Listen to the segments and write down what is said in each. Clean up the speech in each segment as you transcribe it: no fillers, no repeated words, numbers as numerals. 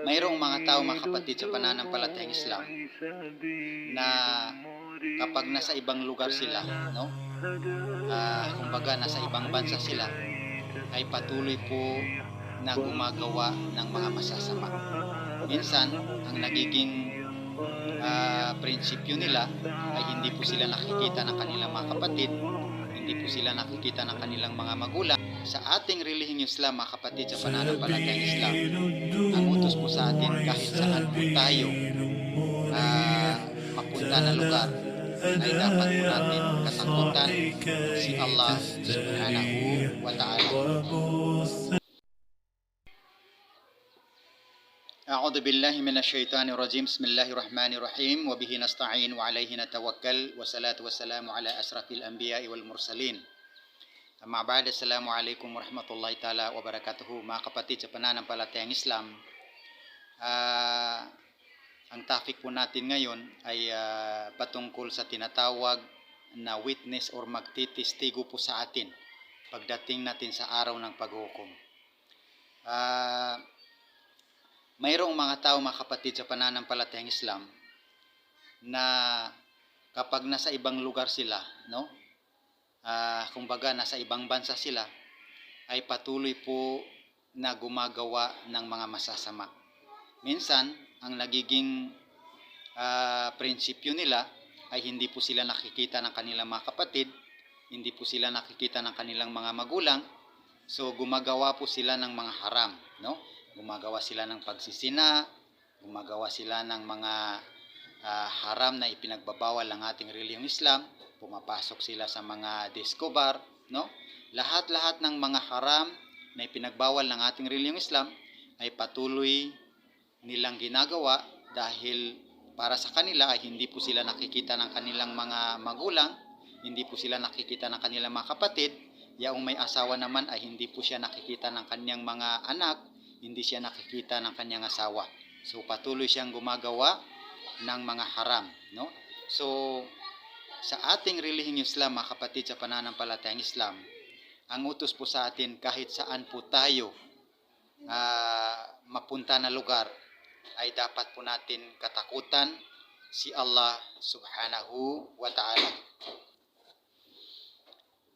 Mayroong mga tao, mga kapatid, sa pananampalatayang Islam na kapag nasa ibang lugar sila, no? Kumbaga nasa ibang bansa sila, ay patuloy po na gumagawa ng mga masasama. Minsan, ang nagiging prinsipyo nila ay hindi po sila nakikita ng kanilang mga kapatid, hindi po sila nakikita ng kanilang mga magulang. Sa ating relihiyong Islam, mga kapatid, sa pananampalatayang Islam, ang utos po sa atin kahit saan po tayo mapunta na lugar ay dapat po natin katakutan si Allah subhanahu wa ta'ala. أعوذ بالله من الشيطان الرجيم بسم الله الرحمن الرحيم وبه نستعين وعليه نتوكل والصلاة والسلام على أشرف الأنبياء والمرسلين. Amma ba'd, assalamualaikum warahmatullahi ta'ala wabarakatuhu. Mga kapatid sa pananampalatayang Islam, ang topic po natin ngayon ay patungkol sa tinatawag na witness or magtitistigo po sa atin pagdating natin sa araw ng paghukom. Mayroong mga tao, mga kapatid, sa pananampalatayang Islam na kapag nasa ibang lugar sila, no? Kumbaga nasa ibang bansa sila, ay patuloy po na gumagawa ng mga masasama. Minsan, ang nagiging prinsipyo nila ay hindi po sila nakikita ng kanilang mga kapatid, hindi po sila nakikita ng kanilang mga magulang, so gumagawa po sila ng mga haram, no? Gumagawa sila ng pagsisina, gumagawa sila ng mga haram na ipinagbabawal ng ating relihiyong Islam, pumapasok sila sa mga disco bar, no? Lahat-lahat ng mga haram na ipinagbawal ng ating relihiyong Islam ay patuloy nilang ginagawa dahil para sa kanila ay hindi po sila nakikita ng kanilang mga magulang, hindi po sila nakikita ng kanilang mga kapatid. Yaong may asawa naman ay hindi po siya nakikita ng kanyang mga anak, hindi siya nakikita ng kanyang asawa. So patuloy siyang gumagawa ng mga haram, no? So sa ating relihiyong Islam, mga kapatid, sa pananampalatayang Islam, ang utos po sa atin kahit saan po tayo mapunta na lugar ay dapat po natin katakutan si Allah subhanahu wa ta'ala.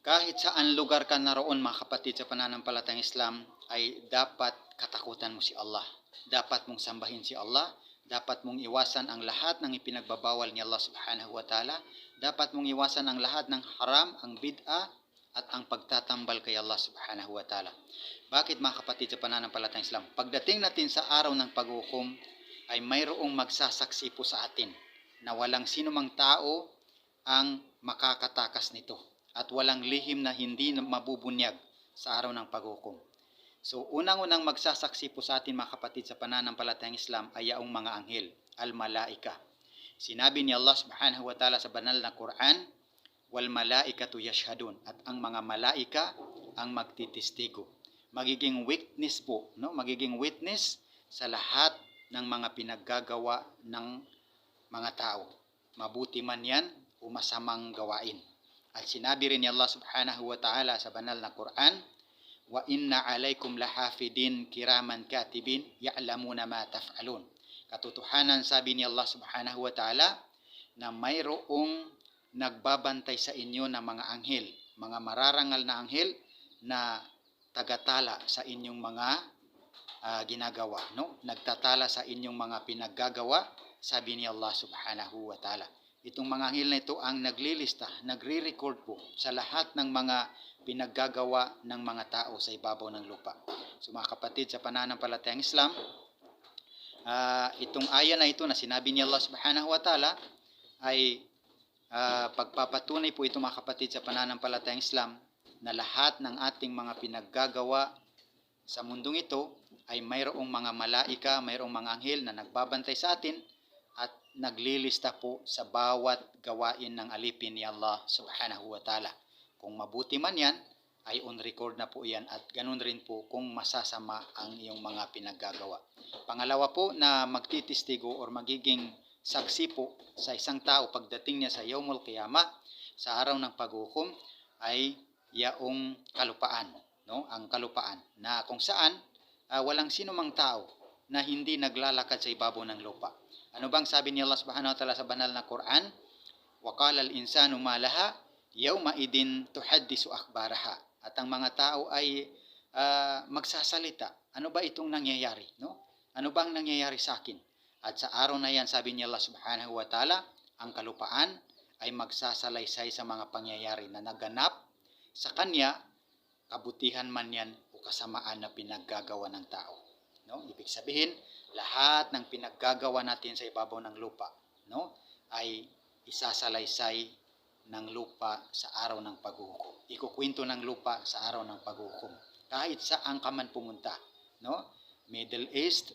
Kahit saan lugar ka naroon, mga kapatid, sa pananampalatayang Islam, ay dapat katakutan mo si Allah. Dapat mong sambahin si Allah. Dapat mong iwasan ang lahat ng ipinagbabawal ni Allah subhanahu wa ta'ala. Dapat mong iwasan ang lahat ng haram, ang bid'ah, at ang pagtatambal kay Allah subhanahu wa ta'ala. Bakit, mga kapatid, sa pananampalatayang Islam? Pagdating natin sa araw ng paghukom, ay mayroong magsasaksi po sa atin na walang sinumang tao ang makakatakas nito at walang lihim na hindi mabubunyag sa araw ng paghukom. So unang-unang magsasaksi po sa atin, mga kapatid, sa pananampalatayang Islam ay yaong mga anghel, al-malaika. Sinabi ni Allah subhanahu wa ta'ala sa banal na Quran, wal malaikatu yashhadun, at ang mga malaika ang magtitistigo. Magiging witness po, no? Magiging witness sa lahat ng mga pinaggagawa ng mga tao. Mabuti man yan o masamang gawain. At sinabi rin ni Allah subhanahu wa ta'ala sa banal na Quran, wa inna alaykum lahafidin kiraman katibin ya'lamuna ma taf'alun. Katotohanan, sabi ni Allah subhanahu wa ta'ala, na mayroong nagbabantay sa inyo na mga anghel, mga mararangal na anghel na tagatala sa inyong mga ginagawa, no? Nagtatala sa inyong mga pinaggagawa, sabi ni Allah subhanahu wa ta'ala. Itong mga anghel na ito ang naglilista, nagre-record po sa lahat ng mga pinaggagawa ng mga tao sa ibabaw ng lupa. So mga kapatid, sa pananampalatayang Islam, itong aya na ito na sinabi ni Allah subhanahu wa ta'ala ay pagpapatunay po ito, mga kapatid, sa pananampalatayang Islam na lahat ng ating mga pinaggagawa sa mundong ito ay mayroong mga malaika, mayroong mga anghel na nagbabantay sa atin at naglilista po sa bawat gawain ng alipin ni Allah subhanahu wa ta'ala. Kung mabuti man yan, ay on record na po yan, at ganun rin po kung masasama ang iyong mga pinaggagawa. Pangalawa po na magtitistigo or magiging saksi po sa isang tao pagdating niya sa Yaumul Qiyamah, sa araw ng paghukom, ay yaong kalupaan, no? Ang kalupaan na kung saan walang sinumang tao na hindi naglalakad sa ibabaw ng lupa. Ano bang sabi ni Allah subhanahu wa ta'ala sa banal na Quran? Wa qala al-insanu ma laha yawma idin tuhaddisu akhbaraha. At ang mga tao ay magsasalita. Ano ba itong nangyayari? No? Ano bang nangyayari sa akin? At sa araw na yan, sabi ni Allah subhanahu wa ta'ala, ang kalupaan ay magsasalaysay sa mga pangyayari na naganap sa kanya, kabutihan man yan o kasamaan na pinaggagawa ng tao. No? Ibig sabihin, lahat ng pinaggagawa natin sa ibabaw ng lupa, no, ay isasalaysay ng lupa sa araw ng paghuhukom. Ikukwento ng lupa sa araw ng paghuhukom. Kahit saan ka man pumunta, no? Middle East,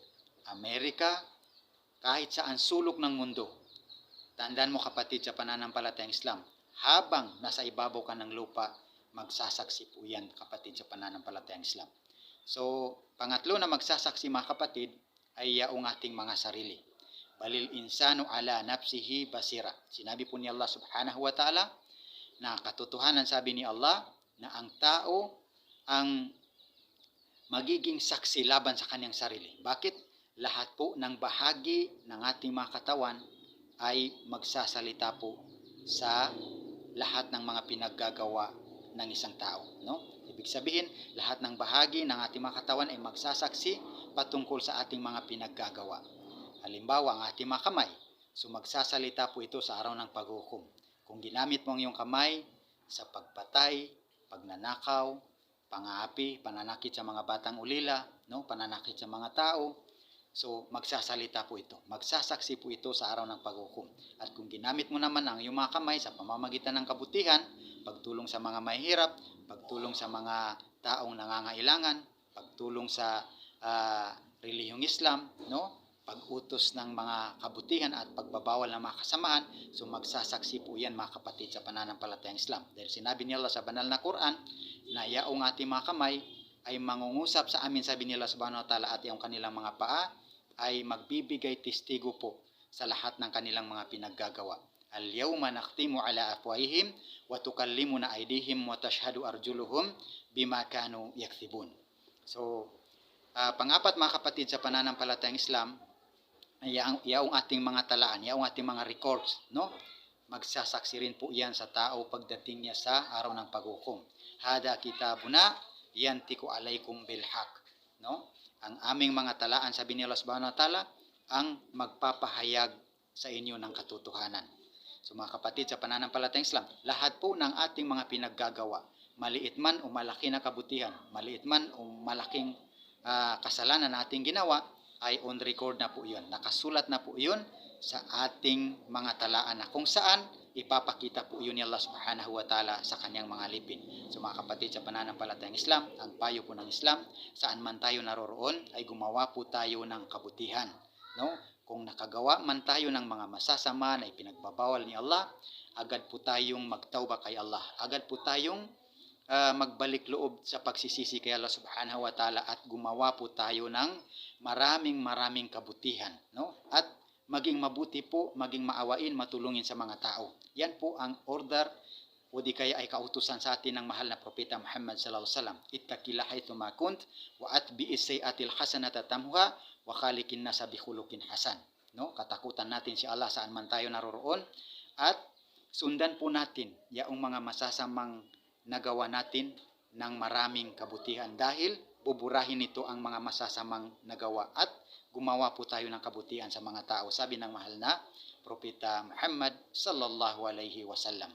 Amerika, kahit saan sulok ng mundo. Tandaan mo kapatid sa pananampalatayang Islam, habang nasa ibabaw ka ng lupa, magsasaksi po yan kapatid sa pananampalatayang Islam. So, pangatlo na magsasaksi mga kapatid ay yaong ating mga sarili. Balil insanu ala nafsihi basira. Sinabi po ni Allah subhanahu wa ta'ala na katotohanan, sabi ni Allah, na ang tao ang magiging saksi laban sa kanyang sarili. Bakit? Lahat po ng bahagi ng ating mga katawan ay magsasalita po sa lahat ng mga pinaggagawa ng isang tao. No? Ibig sabihin, lahat ng bahagi ng ating mga katawan ay magsasaksi patungkol sa ating mga pinaggagawa. Halimbawa, ang ating mga kamay. So magsasalita po ito sa araw ng paghukom. Kung ginamit mo ang iyong kamay sa pagpatay, pagnanakaw, pang-aapi, pananakit sa mga batang ulila, no? Pananakit sa mga tao, so magsasalita po ito. Magsasaksi po ito sa araw ng paghukom. At kung ginamit mo naman ang iyong mga kamay sa pamamagitan ng kabutihan, pagtulong sa mga mahihirap, pagtulong sa mga taong nangangailangan, pagtulong sa relihiyong Islam, no? Pag-utos ng mga kabutihan at pagbabawal ng mga kasamahan, so magsasaksi po yan mga kapatid sa pananampalatayang Islam. Dahil sinabi ni Allah sa banal na Quran na yaong ating mga kamay ay mangungusap sa amin, sabi ni Allah subhanahu wa ta'ala, at yaong kanilang mga paa ay magbibigay testigo po sa lahat ng kanilang mga pinaggagawa. Al-yawma nakhtimu ala afwahihim wa tukallimuna aydihim wa tashhadu arjuluhum bima kanu yakthibun. So, pang-apat mga kapatid sa pananampalatayang Islam, yaong ating mga talaan, yaong ating mga records, no? Magsasaksi rin po yan sa tao pagdating niya sa araw ng paghukom. Hada kitabuna yantiku alaikum bilhaq, no? Ang aming mga talaan, sabi ni Allah subhanahu wa ta'ala, ang magpapahayag sa inyo ng katotohanan. So mga kapatid sa pananampalatayang Islam, lahat po ng ating mga pinaggagawa, maliit man o malaki na kabutihan, maliit man o malaking kasalanan na ating ginawa, ay on record na po yun. Nakasulat na po yun sa ating mga talaan na kung saan ipapakita po yun ni Allah subhanahu wa ta'ala sa kanyang mga lipin. So mga kapatid sa pananampalatayang Islam, ang payo po ng Islam, saan man tayo naroroon ay gumawa po tayo ng kabutihan. No? Kung nakagawa man tayo ng mga masasama na ipinagbabawal ni Allah, agad po tayong magtawba kay Allah. Agad po tayong magbalik loob sa pagsisisi kay Allah subhanahu wa ta'ala at gumawa po tayo ng maraming kabutihan, no? At maging mabuti po, maging maawain, matulungin sa mga tao. Yan po ang order o di kaya ay kautusan sa atin ng mahal na propeta Muhammad sallallahu alaihi wasallam. Ittaqillah haythu ma kunt wa atbi'is sayi'atil hasanata tamhuha wa khaliqin nasa bi khuluqin hasan. No? Katakutan natin si Allah saan man tayo naroroon at sundan po natin yaong mga masasamang nagawa natin ng maraming kabutihan dahil buburahin nito ang mga masasamang nagawa at gumawa po tayo ng kabutihan sa mga tao. Sabi ng mahal na propeta Muhammad sallallahu alaihi wasallam.